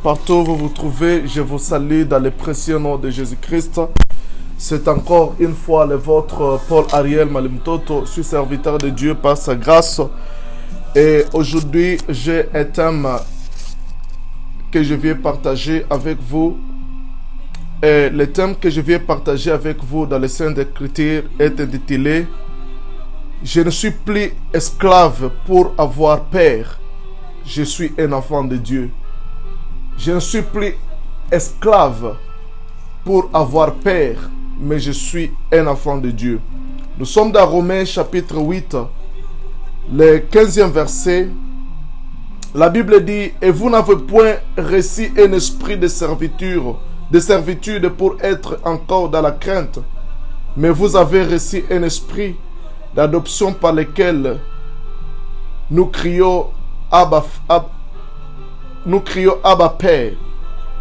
Partout où vous vous trouvez, je vous salue dans le précieux nom de Jésus-Christ. C'est encore une fois le vôtre Paul Ariel Malimtoto, je suis serviteur de Dieu par sa grâce. Et aujourd'hui, j'ai un thème que je viens partager avec vous. Et le thème que je viens partager avec vous dans les Saintes Écritures est intitulé « Je ne suis plus esclave pour avoir peur, je suis un enfant de Dieu ». Je ne suis plus esclave pour avoir peur, mais je suis un enfant de Dieu. Nous sommes dans Romains chapitre 8, le 15e verset. La Bible dit « Et vous n'avez point reçu un esprit de servitude pour être encore dans la crainte, mais vous avez reçu un esprit d'adoption par lequel nous crions Abba, Père.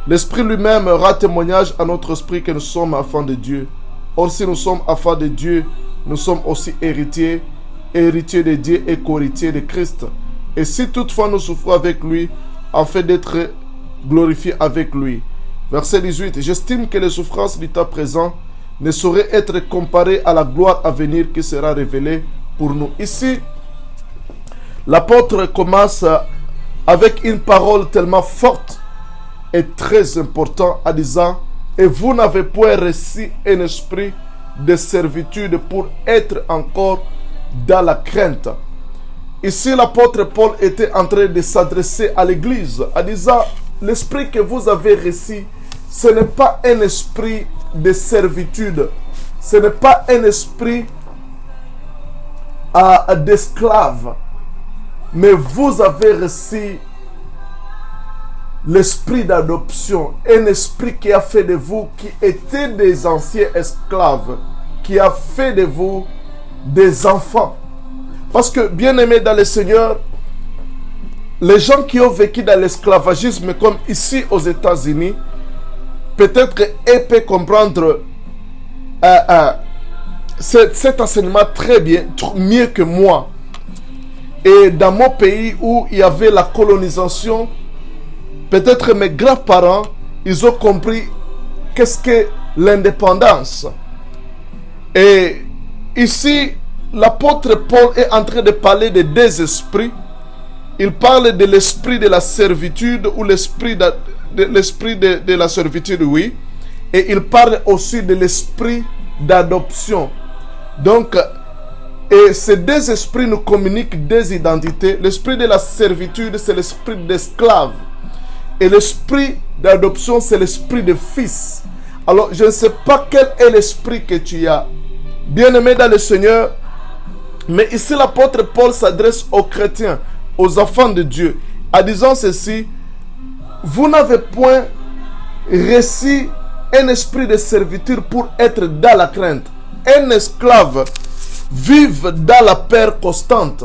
L'Esprit lui-même rend témoignage à notre esprit que nous sommes enfants de Dieu. Or, si nous sommes enfants de Dieu, nous sommes aussi héritiers de Dieu et co-héritiers de Christ. Et si toutefois nous souffrons avec lui, afin d'être glorifiés avec lui. Verset 18. J'estime que les souffrances du temps présent ne sauraient être comparées à la gloire à venir qui sera révélée pour nous. Ici, l'apôtre commence avec une parole tellement forte et très importante en disant « Et vous n'avez point reçu un esprit de servitude pour être encore dans la crainte. » Ici, l'apôtre Paul était en train de s'adresser à l'église en disant « L'esprit que vous avez reçu, ce n'est pas un esprit de servitude. Ce n'est pas un esprit d'esclave. Mais vous avez reçu l'esprit d'adoption, un esprit qui a fait de vous, qui étaient des anciens esclaves, qui a fait de vous des enfants. Parce que, bien aimés dans le Seigneur, les gens qui ont vécu dans l'esclavagisme, comme ici aux États-Unis, peut-être qu'ils peuvent comprendre cet enseignement très bien, mieux que moi. Et dans mon pays où il y avait la colonisation, peut-être mes grands-parents, ils ont compris qu'est-ce que l'indépendance. Et ici, l'apôtre Paul est en train de parler de deux esprits. Il parle de l'esprit de la servitude ou l'esprit de la servitude, oui. Et il parle aussi de l'esprit d'adoption. Donc, et ces deux esprits nous communiquent deux identités. L'esprit de la servitude, c'est l'esprit d'esclave. Et l'esprit d'adoption, c'est l'esprit de fils. Alors, je ne sais pas quel est l'esprit que tu as, bien-aimé dans le Seigneur. Mais ici, l'apôtre Paul s'adresse aux chrétiens, aux enfants de Dieu, en disant ceci. Vous n'avez point reçu un esprit de servitude pour être dans la crainte. Un esclave vive dans la peur constante.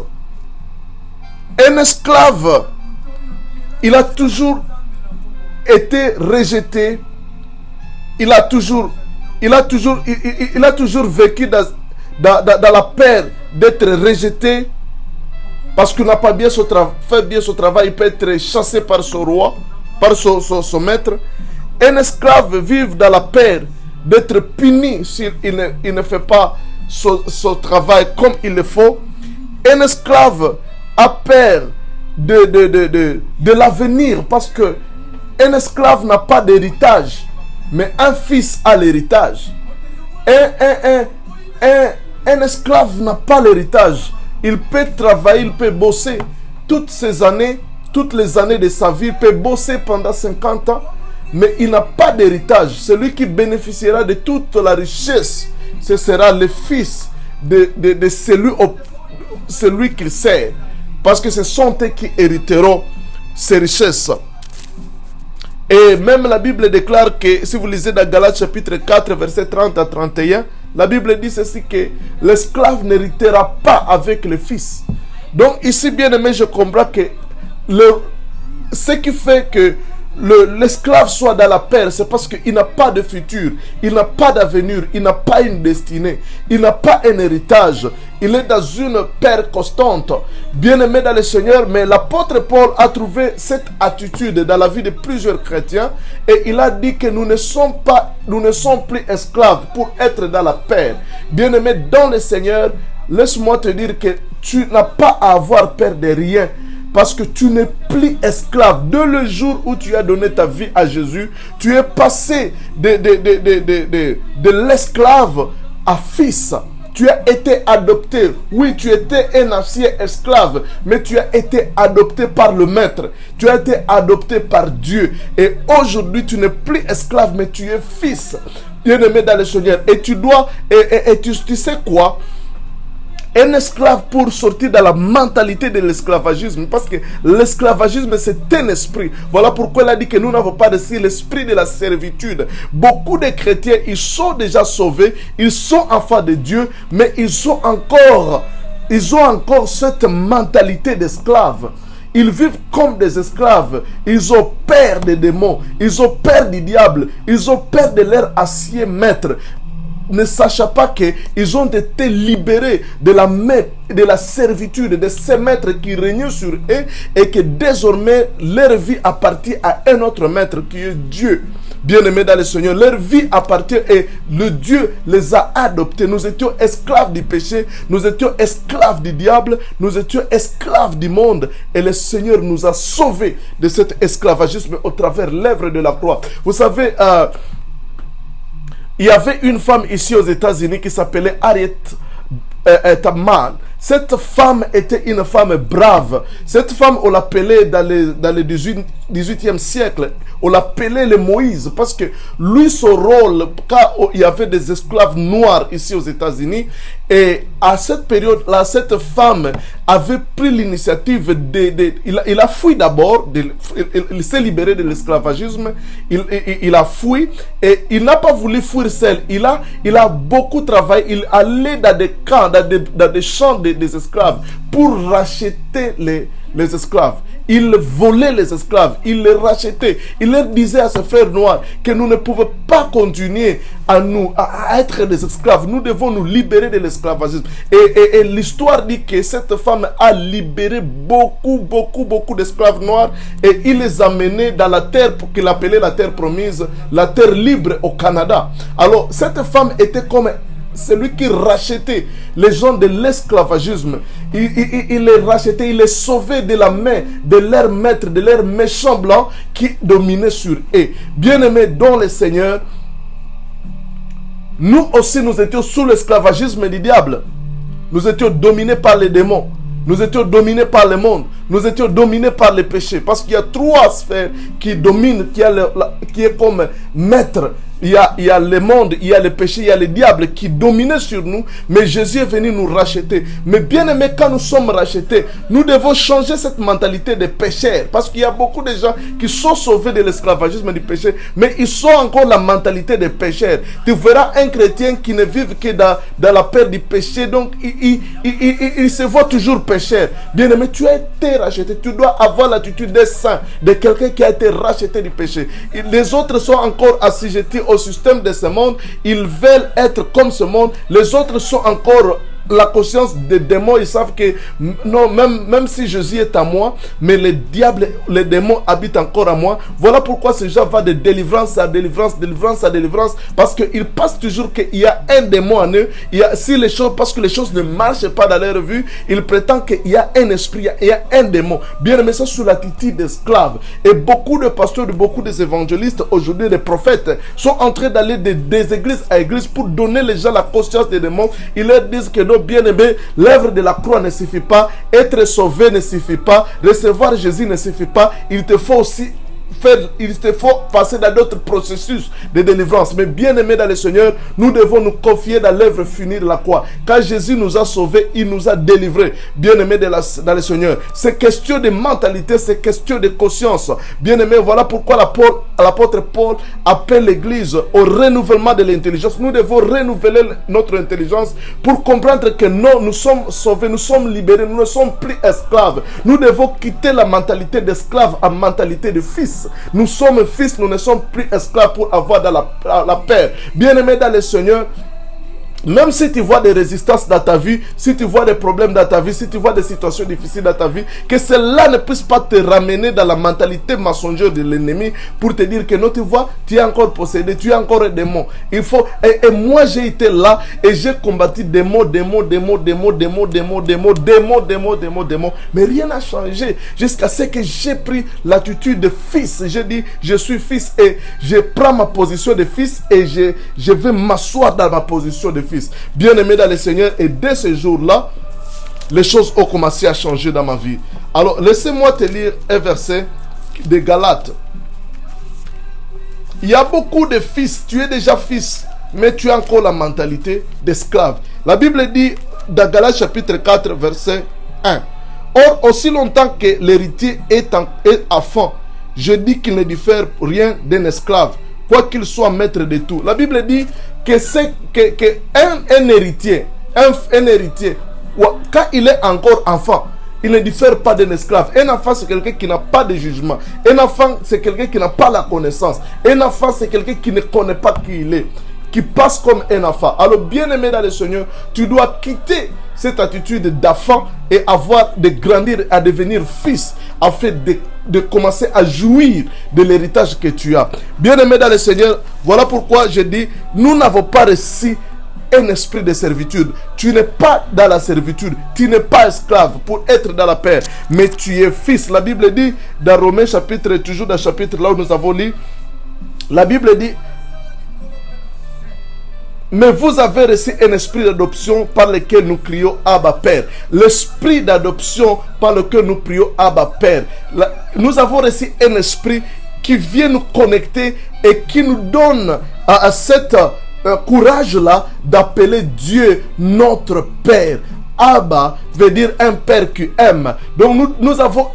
Un esclave, il a toujours été rejeté. Il a toujours vécu dans la peur d'être rejeté parce qu'il n'a pas fait bien son travail. Il peut être chassé par son roi, par son maître. Un esclave vit dans la peur d'être puni s'il ne fait pas son travail comme il le faut. Un esclave a peur de l'avenir parce que un esclave n'a pas d'héritage, mais un fils a l'héritage. Un esclave n'a pas l'héritage. Il peut travailler, il peut bosser toutes les années de sa vie, il peut bosser pendant 50 ans, mais il n'a pas d'héritage. Celui qui bénéficiera de toute la richesse, ce sera le fils de celui qu'il sert. Parce que ce sont eux qui hériteront ces richesses. Et même la Bible déclare que, si vous lisez dans Galates chapitre 4, verset 30 à 31, la Bible dit ceci, que l'esclave n'héritera pas avec le fils. Donc ici, bien aimé, je comprends que ce qui fait que l'esclave soit dans la peur, c'est parce qu'il n'a pas de futur, il n'a pas d'avenir, il n'a pas une destinée, il n'a pas un héritage, il est dans une peur constante. Bien-aimé dans le Seigneur, mais l'apôtre Paul a trouvé cette attitude dans la vie de plusieurs chrétiens et il a dit que nous ne sommes plus esclaves pour être dans la peur. Bien-aimé dans le Seigneur, laisse-moi te dire que tu n'as pas à avoir peur de rien. Parce que tu n'es plus esclave. Dès le jour où tu as donné ta vie à Jésus, tu es passé de l'esclave à fils. Tu as été adopté. Oui, tu étais un ancien esclave, mais tu as été adopté par le Maître. Tu as été adopté par Dieu. Et aujourd'hui, tu n'es plus esclave, mais tu es fils. Bien-aimé dans le Seigneur. Et tu dois, tu sais quoi? Un esclave pour sortir de la mentalité de l'esclavagisme, parce que l'esclavagisme c'est un esprit. Voilà pourquoi il a dit que nous n'avons pas de l'esprit de la servitude. Beaucoup de chrétiens, ils sont déjà sauvés, ils sont enfants de Dieu, mais ils ont encore cette mentalité d'esclave. Ils vivent comme des esclaves. Ils ont peur des démons. Ils ont peur du diable. Ils ont peur de leur ancien maître. Ne sachant pas qu'ils ont été libérés de la servitude de ces maîtres qui régnaient sur eux et que désormais leur vie appartient à un autre maître qui est Dieu. Bien-aimés dans le Seigneur, leur vie appartient et le Dieu les a adoptés. Nous étions esclaves du péché, nous étions esclaves du diable, nous étions esclaves du monde et le Seigneur nous a sauvés de cet esclavagisme au travers l'œuvre de la croix. Vous savez, il y avait une femme ici aux États-Unis qui s'appelait Harriet Tubman. Cette femme était une femme brave. Cette femme, on l'appelait dans le 18e siècle, on l'appelait le Moïse parce que lui, son rôle, quand il y avait des esclaves noirs ici aux États-Unis, et à cette période-là, cette femme avait pris l'initiative il a fui d'abord, il s'est libéré de l'esclavagisme, il a fui et il n'a pas voulu fuir seul. Il a beaucoup travaillé, il allait dans des camps, dans des champs des esclaves pour racheter les esclaves. Il volait les esclaves, il les rachetait. Il leur disait à ses frères noirs que nous ne pouvons pas continuer à être des esclaves. Nous devons nous libérer de l'esclavagisme. Et l'histoire dit que cette femme a libéré beaucoup d'esclaves noirs et il les a menés dans la terre qu'il appelait la terre promise, la terre libre au Canada. Alors cette femme était comme celui qui rachetait les gens de l'esclavagisme. Il les rachetait, il les sauvait de la main de leurs maîtres, de leurs méchants blancs qui dominaient sur eux. Bien-aimés dans le Seigneur, nous aussi nous étions sous l'esclavagisme du diable. Nous étions dominés par les démons. Nous étions dominés par le monde. Nous étions dominés par les péchés. Parce qu'il y a trois sphères qui dominent, qui est comme maître. Il y a le monde, il y a le péché, il y a le diable qui dominait sur nous. Mais Jésus est venu nous racheter. Mais bien aimé, quand nous sommes rachetés, nous devons changer cette mentalité de pécheurs. Parce qu'il y a beaucoup de gens qui sont sauvés de l'esclavagisme du péché. Mais ils sont encore la mentalité des pécheurs. Tu verras un chrétien qui ne vit que dans la peur du péché. Donc il se voit toujours pécheur. Bien aimé, tu as été racheté. Tu dois avoir l'attitude des saints, de quelqu'un qui a été racheté du péché. Les autres sont encore assujettis au système de ce monde. Ils veulent être comme ce monde. Les autres sont encore la conscience des démons. Ils savent que non, même si Jésus est à moi, mais le diable, les démons habitent encore à moi. Voilà pourquoi ces gens vont de délivrance à délivrance, délivrance à délivrance, parce qu'ils pensent toujours qu'il y a un démon en eux. Parce que les choses ne marchent pas dans leur vue, ils prétendent qu'il y a un esprit, il y a un démon. Bien aimé, ça sous l'attitude d'esclaves. Et beaucoup de pasteurs, beaucoup des évangélistes, aujourd'hui des prophètes, sont en train d'aller des églises à églises pour donner les gens la conscience des démons. Ils leur disent que non, bien-aimé, l'œuvre de la croix ne suffit pas, être sauvé ne suffit pas, recevoir Jésus ne suffit pas, il te faut passer dans d'autres processus de délivrance. Mais bien aimé dans le Seigneur, nous devons nous confier dans l'œuvre finie de la croix. Quand Jésus nous a sauvés, il nous a délivrés. Bien aimé dans le Seigneur, c'est question de mentalité, c'est question de conscience. Bien aimé, voilà pourquoi l'apôtre Paul appelle l'église au renouvellement de l'intelligence. Nous devons renouveler notre intelligence pour comprendre que non, nous sommes sauvés, nous sommes libérés, nous ne sommes plus esclaves. Nous devons quitter la mentalité d'esclave à mentalité de fils. fils. Nous sommes fils, nous ne sommes plus esclaves pour avoir dans la paix. Bien-aimé dans le Seigneur, même si tu vois des résistances dans ta vie, si tu vois des problèmes dans ta vie, si tu vois des situations difficiles dans ta vie, que cela ne puisse pas te ramener dans la mentalité mensongère de l'ennemi pour te dire que non, tu vois, tu es encore possédé, tu es encore un démon. Il faut, et moi j'ai été là et j'ai combattu démons, mais rien n'a changé jusqu'à ce que j'ai pris l'attitude de fils. J'ai dit, je suis fils et je prends ma position de fils et je vais m'asseoir dans ma position de fils. Bien-aimé dans le Seigneur, et dès ce jour-là, les choses ont commencé à changer dans ma vie. Alors, laissez-moi te lire un verset de Galates. Il y a beaucoup de fils, tu es déjà fils, mais tu as encore la mentalité d'esclave. La Bible dit dans Galates chapitre 4, verset 1. Or, aussi longtemps que l'héritier est enfant, je dis qu'il ne diffère rien d'un esclave, quoi qu'il soit maître de tout. La Bible dit que c'est un héritier, un héritier, quand il est encore enfant, il ne diffère pas d'un esclave. Un enfant, c'est quelqu'un qui n'a pas de jugement. Un enfant, c'est quelqu'un qui n'a pas la connaissance. Un enfant, c'est quelqu'un qui ne connaît pas qui il est, qui passe comme un enfant. Alors, bien-aimé dans le Seigneur, tu dois quitter cette attitude d'enfant et de grandir à devenir fils, afin de commencer à jouir de l'héritage que tu as. Bien-aimé dans le Seigneur, voilà pourquoi je dis, nous n'avons pas reçu un esprit de servitude. Tu n'es pas dans la servitude, tu n'es pas esclave pour être dans la paix, mais tu es fils. La Bible dit, dans Romains chapitre, toujours dans le chapitre là où nous avons lu, la Bible dit, mais vous avez reçu un esprit d'adoption par lequel nous crions Abba Père. L'esprit d'adoption par lequel nous prions Abba Père. Nous avons reçu un esprit qui vient nous connecter et qui nous donne à cet courage-là d'appeler Dieu notre Père. Abba veut dire un père qui aime. Donc nous avons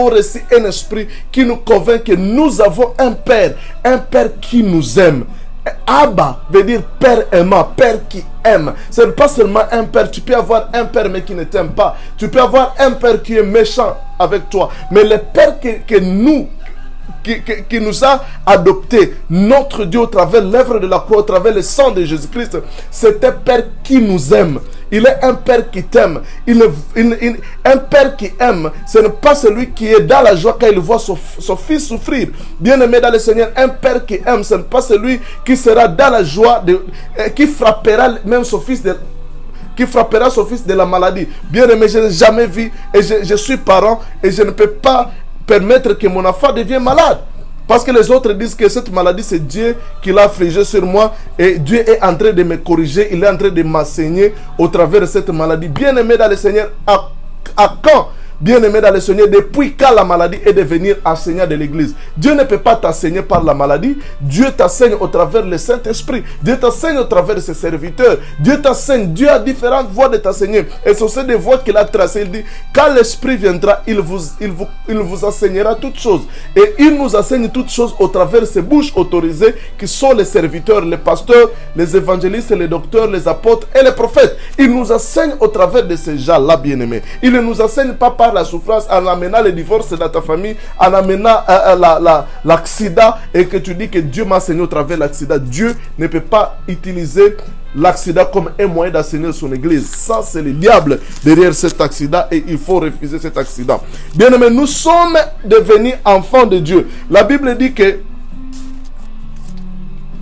reçu un esprit qui nous convainc que nous avons un père qui nous aime. Abba veut dire père aimant, père qui aime. Ce n'est pas seulement un père. Tu peux avoir un père mais qui ne t'aime pas. Tu peux avoir un père qui est méchant avec toi. Mais le père qui nous a adoptés, notre Dieu, au travers l'œuvre de la croix, au travers le sang de Jésus-Christ, c'est un père qui nous aime. Il est un père qui t'aime. Un père qui aime, ce n'est pas celui qui est dans la joie quand il voit son fils souffrir. Bien-aimé dans le Seigneur, un père qui aime, ce n'est pas celui qui sera dans la joie, qui frappera même son fils de la maladie. Bien-aimé, je n'ai jamais vu, et je suis parent, et je ne peux pas permettre que mon enfant devienne malade. Parce que les autres disent que cette maladie, c'est Dieu qui l'a affligée sur moi. Et Dieu est en train de me corriger. Il est en train de m'enseigner au travers de cette maladie. Bien-aimé dans le Seigneur, à quand? Bien-aimé dans le Seigneur, depuis quand la maladie est devenue enseignant de l'église? Dieu ne peut pas t'enseigner par la maladie. Dieu t'enseigne au travers du Saint-Esprit. Dieu t'enseigne au travers de ses serviteurs. Dieu t'enseigne. Dieu a différentes voies de t'enseigner. Et ce sont des voies qu'il a tracées. Il dit, quand l'Esprit viendra, il vous enseignera toutes choses. Et il nous enseigne toutes choses au travers de ses bouches autorisées, qui sont les serviteurs, les pasteurs, les évangélistes, les docteurs, les apôtres et les prophètes. Il nous enseigne au travers de ces gens-là, bien-aimés. Il ne nous enseigne pas par la souffrance, en amenant le divorce dans ta famille, en amenant l'accident, et que tu dis que Dieu m'a enseigné au travers de l'accident. Dieu ne peut pas utiliser l'accident comme un moyen d'enseigner son église. Ça, c'est le diable derrière cet accident, et il faut refuser cet accident. Bien aimé, nous sommes devenus enfants de Dieu. La Bible dit que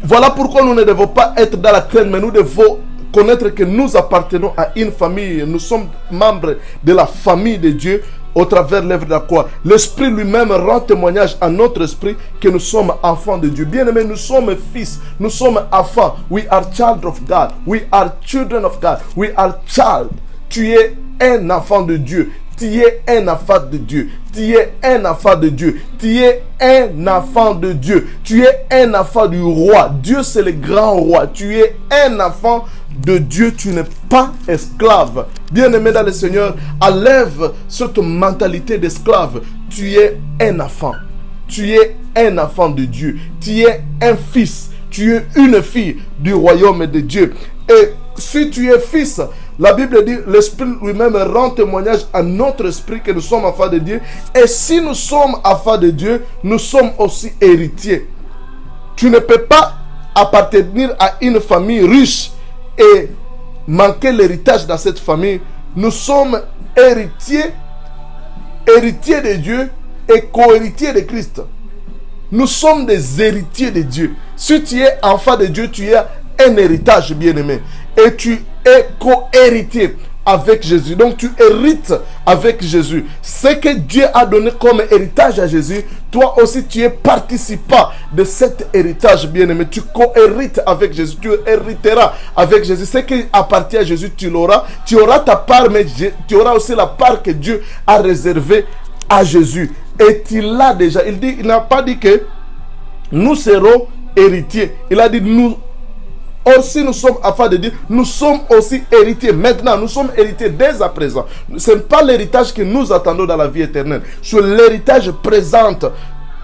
voilà pourquoi nous ne devons pas être dans la crainte, mais nous devons connaître que nous appartenons à une famille. Nous sommes membres de la famille de Dieu au travers de l'œuvre de la croix. L'Esprit lui-même rend témoignage à notre esprit que nous sommes enfants de Dieu. Bien-aimés, nous sommes fils, nous sommes enfants. We are child of God. We are children of God. We are child. Tu es un enfant de Dieu. Tu es un enfant de Dieu. Tu es un enfant de Dieu. Tu es un enfant de Dieu. Tu es un enfant du roi. Dieu, c'est le grand roi. Tu es un enfant de Dieu. Tu n'es pas esclave. Bien-aimé dans le Seigneur, enlève cette mentalité d'esclave. Tu es un enfant. Tu es un enfant de Dieu. Tu es un fils. Tu es une fille du royaume de Dieu. Et si tu es fils, La Bible dit, l'Esprit lui-même rend témoignage à notre esprit que nous sommes enfants de Dieu. Et si nous sommes enfants de Dieu, nous sommes aussi héritiers. Tu ne peux pas appartenir à une famille riche et manquer l'héritage dans cette famille. Nous sommes héritiers de Dieu et co-héritiers de Christ. Nous sommes des héritiers de Dieu. Si tu es enfant de Dieu, tu as un héritage, bien-aimé. Et tu es co-héritier avec Jésus. Donc tu hérites avec Jésus. Ce que Dieu a donné comme héritage à Jésus, toi aussi tu es participant de cet héritage, bien-aimé. Tu co-hérites avec Jésus. Tu hériteras avec Jésus. Ce qui appartient à Jésus, tu l'auras. Tu auras ta part, mais tu auras aussi la part que Dieu a réservée à Jésus. Et il l'a déjà. Il n'a pas dit que nous serons héritiers. Il a dit nous. Or, si nous sommes afin de dire, nous sommes aussi héritiers. Maintenant, nous sommes héritiers dès à présent. Ce n'est pas l'héritage que nous attendons dans la vie éternelle. C'est l'héritage présent.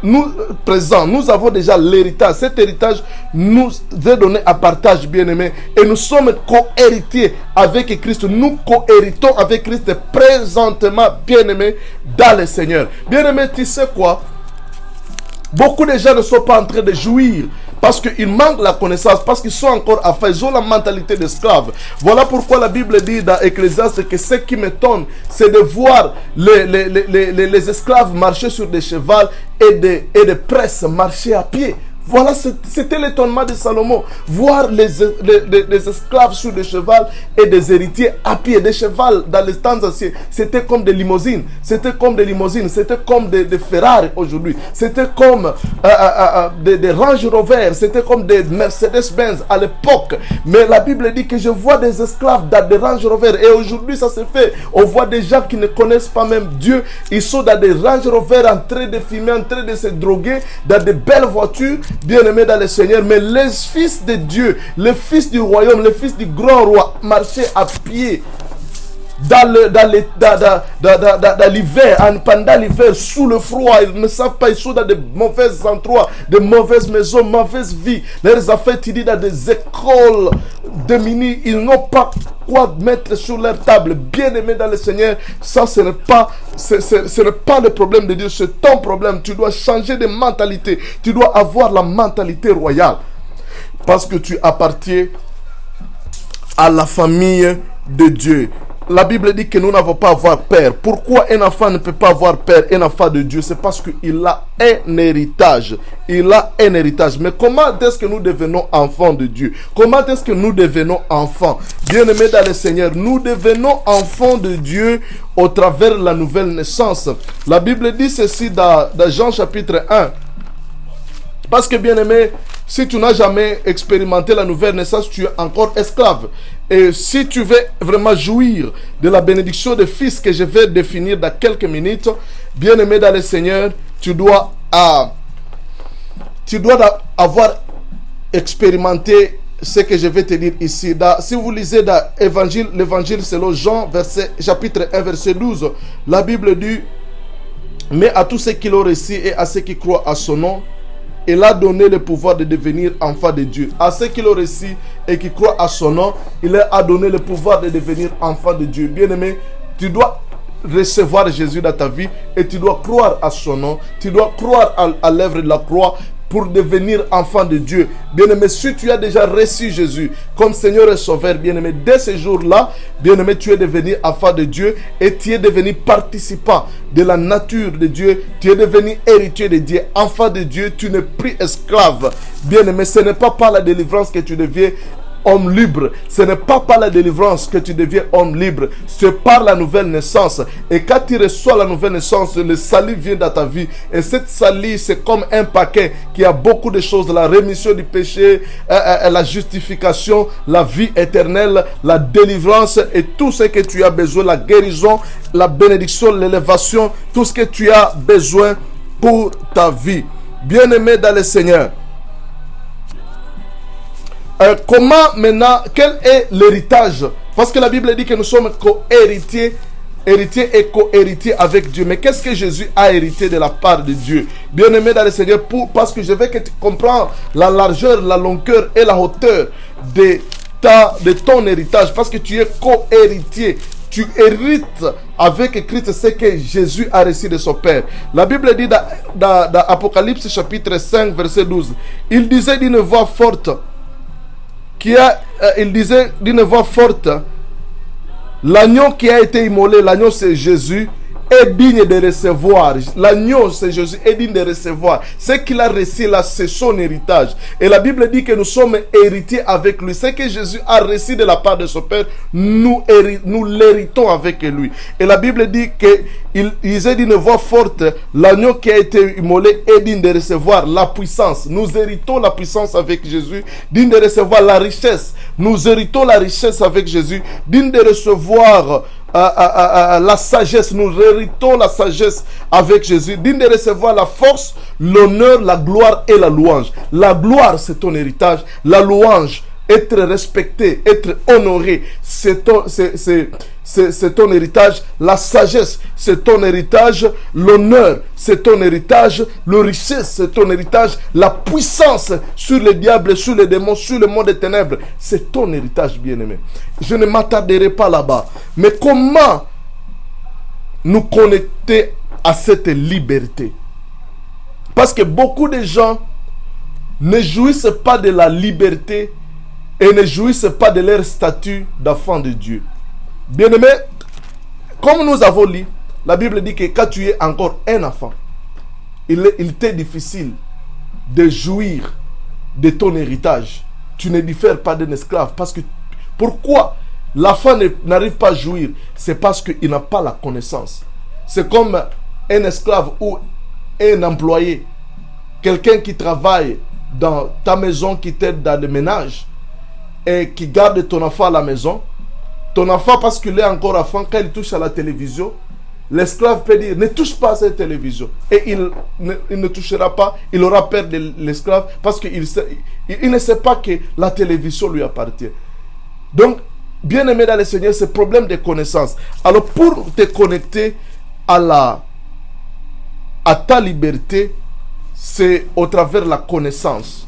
Nous avons déjà l'héritage. Cet héritage nous est donné à partage, bien-aimés. Et nous sommes co-héritiers avec Christ. Nous co-héritons avec Christ présentement, bien-aimés, dans le Seigneur. Bien-aimés, tu sais quoi? Beaucoup de gens ne sont pas en train de jouir parce qu'ils manquent la connaissance, parce qu'ils sont encore affaires, ils ont la mentalité d'esclave. Voilà pourquoi la Bible dit dans Ecclésiaste que ce qui m'étonne, c'est de voir les esclaves marcher sur des chevaux et des presses marcher à pied. Voilà, c'était l'étonnement de Salomon. Voir les esclaves sur des chevaux et des héritiers à pied. Des chevaux dans les temps anciens, c'était comme des limousines. C'était comme des limousines. C'était comme des Ferrari aujourd'hui. C'était comme des Range Rover. C'était comme des Mercedes-Benz à l'époque. Mais la Bible dit que je vois des esclaves dans des Range Rover. Et aujourd'hui, ça se fait. On voit des gens qui ne connaissent pas même Dieu. Ils sont dans des Range Rover en train de fumer, en train de se droguer, dans de belles voitures. Bien-aimés dans le Seigneur, mais les fils de Dieu, les fils du royaume, les fils du grand roi marchaient à pied dans l'hiver, pendant l'hiver, sous le froid. Ils ne savent pas, ils sont dans de mauvais endroits, de mauvaises maisons, mauvaise vie. Leurs affaires étudient dans des écoles de mini, ils n'ont pas quoi mettre sur leur table. Bien-aimé dans le Seigneur, ça ce n'est pas le problème de Dieu, c'est ton problème. Tu dois changer de mentalité. Tu dois avoir la mentalité royale parce que tu appartiens à la famille de Dieu. La Bible dit que nous n'avons pas à avoir père. Pourquoi un enfant ne peut pas avoir père, un enfant de Dieu? C'est parce qu'il a un héritage. Il a un héritage. Mais comment est-ce que nous devenons enfants de Dieu? Comment est-ce que nous devenons enfants? Bien-aimés dans le Seigneur, nous devenons enfants de Dieu au travers de la nouvelle naissance. La Bible dit ceci dans Jean chapitre 1. Parce que, bien-aimé, si tu n'as jamais expérimenté la nouvelle naissance, tu es encore esclave. Et si tu veux vraiment jouir de la bénédiction de fils que je vais définir dans quelques minutes, bien-aimé dans le Seigneur, tu dois avoir expérimenté ce que je vais te dire ici. Si vous lisez dans l'évangile selon Jean, chapitre 1, verset 12, la Bible dit, mais à tous ceux qui l'ont reçu et à ceux qui croient à son nom, il a donné le pouvoir de devenir enfant de Dieu. À ceux qui l'ont reçu et qui croient à son nom, il a donné le pouvoir de devenir enfant de Dieu. Bien-aimé, tu dois recevoir Jésus dans ta vie et tu dois croire à son nom. Tu dois croire à l'œuvre de la croix pour devenir enfant de Dieu. Bien-aimé, si tu as déjà reçu Jésus comme Seigneur et Sauveur, bien-aimé, dès ce jour-là, bien-aimé, tu es devenu enfant de Dieu et tu es devenu participant de la nature de Dieu. Tu es devenu héritier de Dieu, enfant de Dieu. Tu n'es plus esclave. Bien-aimé, ce n'est pas par la délivrance que tu deviens homme libre. Ce n'est pas par la délivrance que tu deviens homme libre. C'est par la nouvelle naissance. Et quand tu reçois la nouvelle naissance, le salut vient dans ta vie. Et cette salut, c'est comme un paquet qui a beaucoup de choses. La rémission du péché, la justification, la vie éternelle, la délivrance et tout ce que tu as besoin. La guérison, la bénédiction, l'élévation. Tout ce que tu as besoin pour ta vie. Bien-aimé dans le Seigneur. Comment maintenant, quel est l'héritage? Parce que la Bible dit que nous sommes co-héritiers, héritiers et co-héritiers avec Dieu. Mais qu'est-ce que Jésus a hérité de la part de Dieu? Bien-aimé dans le Seigneur, parce que je veux que tu comprennes la largeur, la longueur et la hauteur de de ton héritage, parce que tu es co-héritier. Tu hérites avec Christ ce que Jésus a reçu de son Père. La Bible dit dans Apocalypse chapitre 5 verset 12, il disait d'une voix forte, l'agneau qui a été immolé, l'agneau c'est Jésus, est digne de recevoir. L'agneau, c'est Jésus, est digne de recevoir. Ce qu'il a reçu là, c'est son héritage. Et la Bible dit que nous sommes héritiers avec lui. Ce que Jésus a reçu de la part de son Père, nous l'héritons avec lui. Et la Bible dit qu'il disait d'une voix forte, l'agneau qui a été immolé est digne de recevoir la puissance. Nous héritons la puissance avec Jésus, digne de recevoir la richesse. Nous héritons la richesse avec Jésus, digne de recevoir la sagesse. Nous héritons la sagesse avec Jésus, digne de recevoir la force, l'honneur, la gloire et la louange. La gloire, c'est ton héritage. La louange, être respecté, être honoré, c'est ton héritage. La sagesse, c'est ton héritage. L'honneur, c'est ton héritage. La richesse, c'est ton héritage. La puissance sur le diable, sur les démons, sur le monde des ténèbres, c'est ton héritage, bien-aimé. Je ne m'attarderai pas là-bas. Mais comment nous connecter à cette liberté? Parce que beaucoup de gens ne jouissent pas de la liberté et ne jouissent pas de leur statut d'enfant de Dieu. Bien-aimé, comme nous avons lu, la Bible dit que quand tu es encore un enfant, il t'est difficile de jouir de ton héritage. Tu ne diffères pas d'un esclave. Parce que, pourquoi l'enfant n'arrive pas à jouir? C'est parce qu'il n'a pas la connaissance. C'est comme un esclave ou un employé. Quelqu'un qui travaille dans ta maison, qui t'aide dans le ménage et qui garde ton enfant à la maison. Ton enfant, parce qu'il est encore enfant, quand il touche à la télévision, l'esclave peut dire, ne touche pas à cette télévision. Et il ne touchera pas, il aura peur de l'esclave parce qu'il ne sait pas que la télévision lui appartient. Donc, bien aimé dans le Seigneur, c'est problème de connaissance. Alors, pour te connecter à ta liberté, c'est au travers de la connaissance.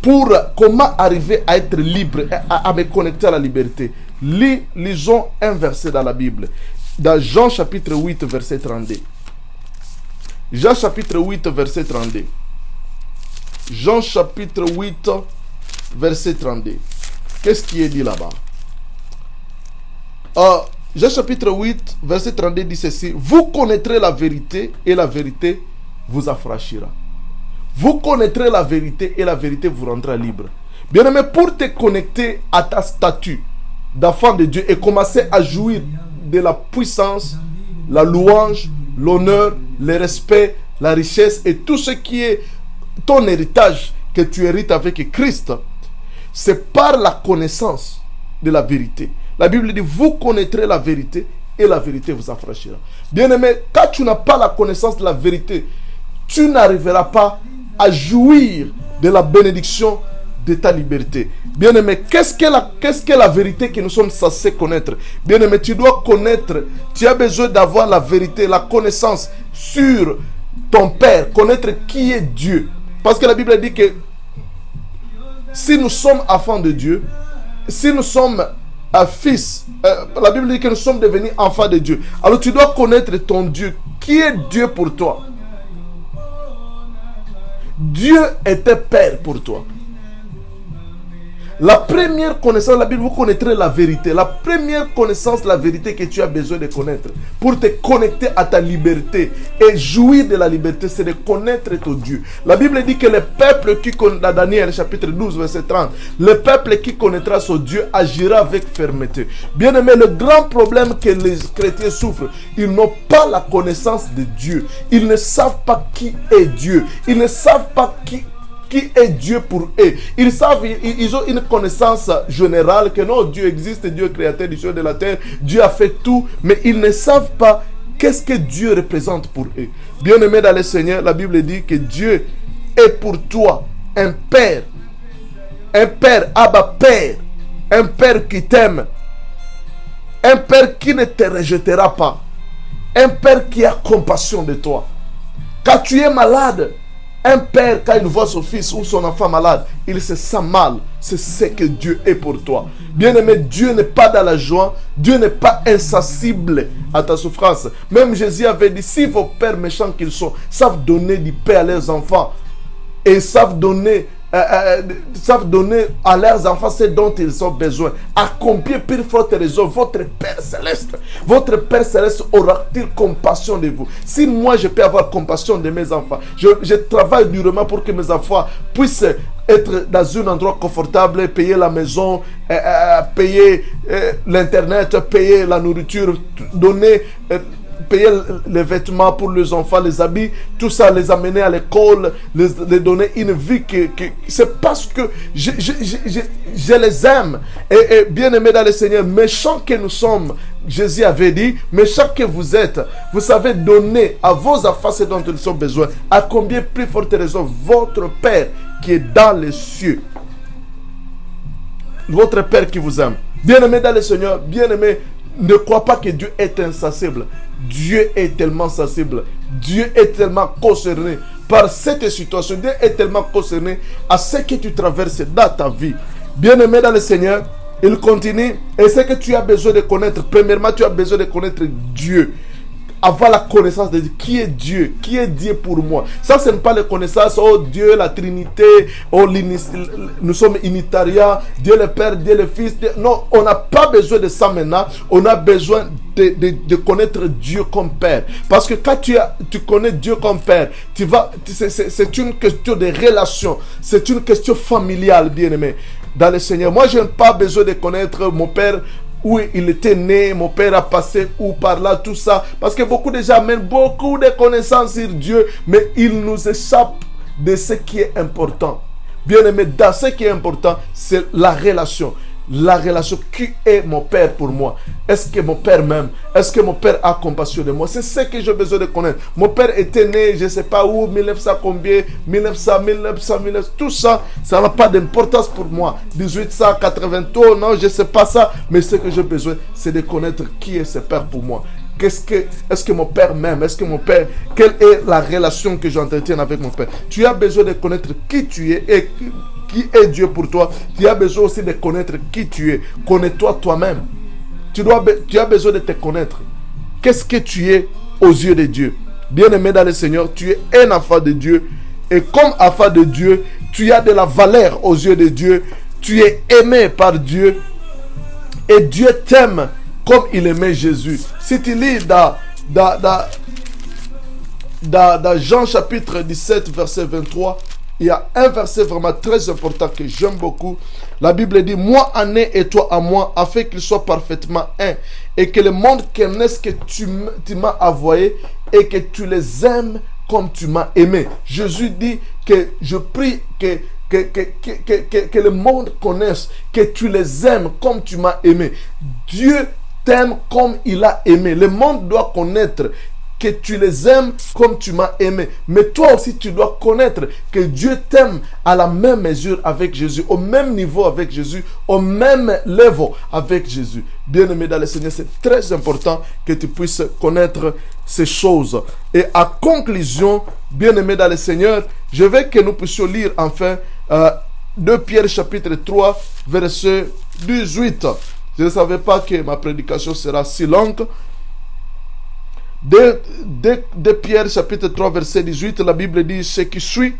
Pour comment arriver à être libre, à me connecter à la liberté, lisons un verset dans la Bible. Dans Jean chapitre 8, verset 32. Jean chapitre 8, verset 32. Jean chapitre 8, verset 32. Qu'est-ce qui est dit là-bas? Jean chapitre 8, verset 32 dit ceci. Vous connaîtrez la vérité et la vérité vous affranchira. Vous connaîtrez la vérité et la vérité vous rendra libre. Bien-aimé, pour te connecter à ta statut d'enfant de Dieu et commencer à jouir de la puissance, la louange, l'honneur, le respect, la richesse et tout ce qui est ton héritage que tu hérites avec Christ, c'est par la connaissance de la vérité. La Bible dit, vous connaîtrez la vérité et la vérité vous affranchira. Bien-aimé, quand tu n'as pas la connaissance de la vérité, tu n'arriveras pas à jouir de la bénédiction de ta liberté. Bien-aimé, qu'est-ce que la vérité que nous sommes censés connaître? Bien-aimé, tu dois connaître, tu as besoin d'avoir la vérité, la connaissance sur ton Père, connaître qui est Dieu. Parce que la Bible dit que si nous sommes enfants de Dieu, si nous sommes fils, la Bible dit que nous sommes devenus enfants de Dieu. Alors tu dois connaître ton Dieu. Qui est Dieu pour toi? Dieu était Père pour toi. La première connaissance de la Bible, vous connaîtrez la vérité. La première connaissance de la vérité que tu as besoin de connaître pour te connecter à ta liberté et jouir de la liberté, c'est de connaître ton Dieu. La Bible dit que le peuple qui connaît, dans Daniel chapitre 12 verset 30, le peuple qui connaîtra son Dieu agira avec fermeté. Bien aimé, le grand problème que les chrétiens souffrent, ils n'ont pas la connaissance de Dieu. Ils ne savent pas qui est Dieu. Ils ne savent pas qui est Dieu pour eux. Ils savent, ils ont une connaissance générale que non, Dieu existe, Dieu créateur du ciel et de la terre, Dieu a fait tout, mais ils ne savent pas qu'est-ce que Dieu représente pour eux. Bien-aimé dans le Seigneur, la Bible dit que Dieu est pour toi un Père, Abba Père, un Père qui t'aime, un Père qui ne te rejettera pas, un Père qui a compassion de toi. Quand tu es malade, Un père, quand il voit son fils ou son enfant malade, il se sent mal. C'est ce que Dieu est pour toi. Bien-aimé, Dieu n'est pas dans la joie. Dieu n'est pas insensible à ta souffrance. Même Jésus avait dit, si vos pères méchants qu'ils sont, savent donner du pain à leurs enfants et savent donner à leurs enfants ce dont ils ont besoin, à combien plus forte raison votre Père Céleste aura-t-il compassion de vous? Si moi je peux avoir compassion de mes enfants, je travaille durement pour que mes enfants puissent être dans un endroit confortable, payer la maison, payer l'internet, payer la nourriture, donner payer les vêtements pour les enfants, les habits, tout ça, les amener à l'école, les donner une vie c'est parce que je les aime. Et bien aimés dans le Seigneur, méchants que nous sommes, Jésus avait dit, méchants que vous êtes, vous savez donner à vos enfants ce dont ils ont besoin. À combien plus forte raison votre Père qui est dans les cieux, votre Père qui vous aime. Bien aimé dans le Seigneur, bien aimé, ne crois pas que Dieu est insensible. Dieu est tellement sensible. Dieu est tellement concerné par cette situation. Dieu est tellement concerné à ce que tu traverses dans ta vie. Bien-aimé dans le Seigneur, il continue. Et ce que tu as besoin de connaître, premièrement, tu as besoin de connaître Dieu. Avoir la connaissance de Dieu. Qui est Dieu? Qui est Dieu pour moi? Ça, ce n'est pas la connaissance, oh Dieu, la Trinité, oh nous sommes unitariens, Dieu le Père, Dieu le Fils. Dieu... Non, on n'a pas besoin de ça maintenant. On a besoin de connaître Dieu comme Père. Parce que quand tu connais Dieu comme Père, c'est une question de relation. C'est une question familiale, bien-aimé. Dans le Seigneur, moi, je n'ai pas besoin de connaître mon Père, où il était né, mon père a passé où par là, tout ça. Parce que beaucoup de gens amènent beaucoup de connaissances sur Dieu, mais il nous échappe de ce qui est important. Bien aimé, dans ce qui est important, c'est la relation. La relation, qui est mon Père pour moi? Est-ce que mon Père m'aime? Est-ce que mon Père a compassion de moi? C'est ce que j'ai besoin de connaître. Mon Père était né, je ne sais pas où, 1900 combien, 1900, tout ça, ça n'a pas d'importance pour moi. 1880, non, je ne sais pas ça, mais ce que j'ai besoin, c'est de connaître qui est ce Père pour moi. Est-ce que mon Père m'aime? Est-ce que mon Père, quelle est la relation que j'entretiens avec mon Père? Tu as besoin de connaître qui tu es et qui est Dieu pour toi. Tu as besoin aussi de connaître qui tu es. Connais-toi toi-même. Tu as besoin de te connaître. Qu'est-ce que tu es aux yeux de Dieu? Bien-aimé dans le Seigneur, tu es un enfant de Dieu. Et comme enfant de Dieu, tu as de la valeur aux yeux de Dieu. Tu es aimé par Dieu. Et Dieu t'aime comme il aimait Jésus. Si tu lis dans Jean chapitre 17, verset 23, il y a un verset vraiment très important que j'aime beaucoup. La Bible dit, moi en un et toi en moi, afin qu'ils soient parfaitement un. Et que le monde connaisse que tu m'as envoyé et que tu les aimes comme tu m'as aimé. Jésus dit que je prie que le monde connaisse que tu les aimes comme tu m'as aimé. Dieu t'aime comme il a aimé. Le monde doit connaître que tu les aimes comme tu m'as aimé. Mais toi aussi, tu dois connaître que Dieu t'aime à la même mesure avec Jésus, au même niveau avec Jésus, au même level avec Jésus. Bien-aimé dans le Seigneur, c'est très important que tu puisses connaître ces choses. Et à conclusion, bien-aimé dans le Seigneur, je veux que nous puissions lire enfin 2 Pierre chapitre 3, verset 18. Je ne savais pas que ma prédication sera si longue. De Pierre chapitre 3 verset 18, la Bible dit ce qui suit.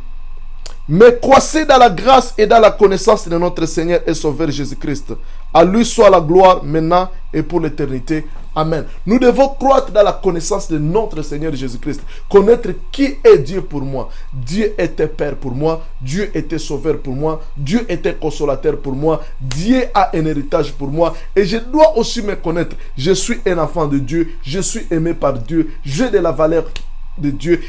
Mais croissez dans la grâce et dans la connaissance de notre Seigneur et Sauveur Jésus-Christ. À lui soit la gloire maintenant et pour l'éternité. Amen. Nous devons croître dans la connaissance de notre Seigneur Jésus-Christ. Connaître qui est Dieu pour moi. Dieu était Père pour moi. Dieu était Sauveur pour moi. Dieu était Consolateur pour moi. Dieu a un héritage pour moi. Et je dois aussi me connaître. Je suis un enfant de Dieu. Je suis aimé par Dieu. J'ai de la valeur de Dieu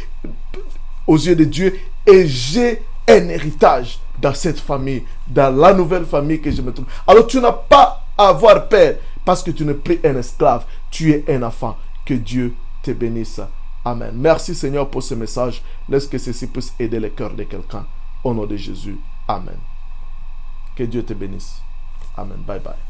aux yeux de Dieu. Et j'ai un héritage dans cette famille, dans la nouvelle famille que je me trouve. Alors tu n'as pas à avoir peur parce que tu n'es plus un esclave, tu es un enfant. Que Dieu te bénisse. Amen. Merci Seigneur pour ce message. Laisse que ceci puisse aider le cœur de quelqu'un. Au nom de Jésus. Amen. Que Dieu te bénisse. Amen. Bye bye.